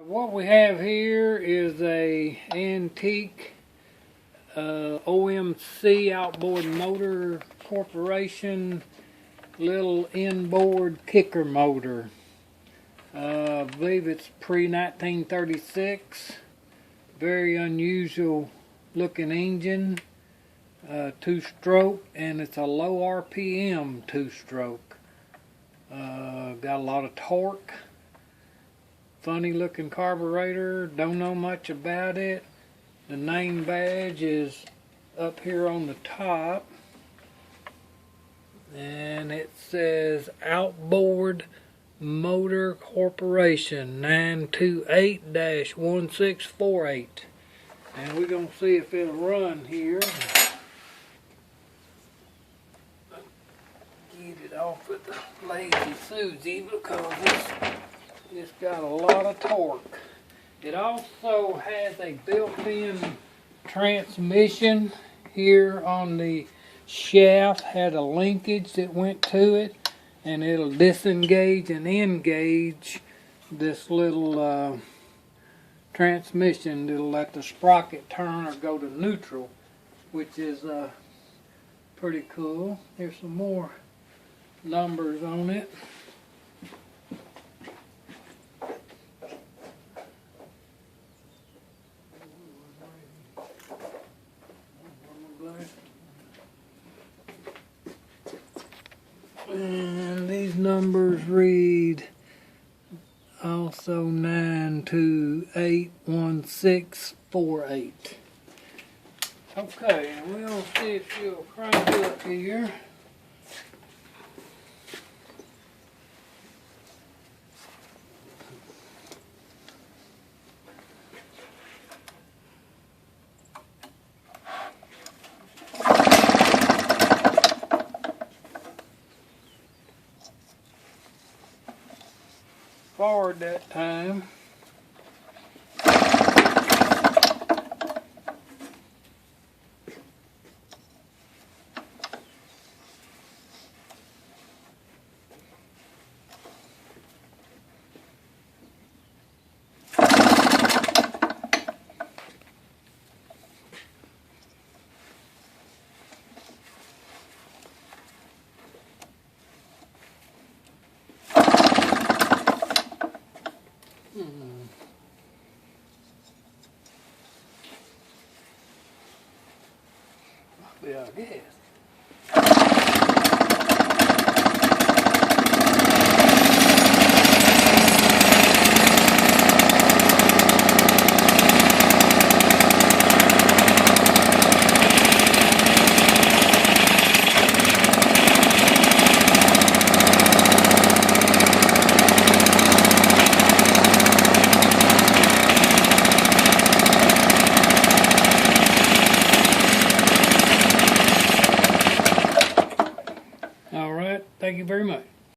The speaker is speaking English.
What we have here is a antique OMC Outboard Motor Corporation little inboard kicker motor. I believe it's pre-1936. Very unusual looking engine. Two-stroke, and it's a low RPM two-stroke. Got a lot of torque. Funny looking carburetor. Don't know much about it. The name badge is up here on the top, and it says Outboard Motor Corporation 928-1648. And we're going to see if it'll run here. Get it off with the Lazy Susie because it's got a lot of torque. It also has a built-in transmission here on the shaft. Had a linkage that went to it, and it'll disengage and engage this little transmission. It'll let the sprocket turn or go to neutral, which is pretty cool. Here's some more numbers on it. And these numbers read also 9281648. Okay, and we'll see if she'll crank up here. Forward that time. Yeah, I guess. Thank you very much.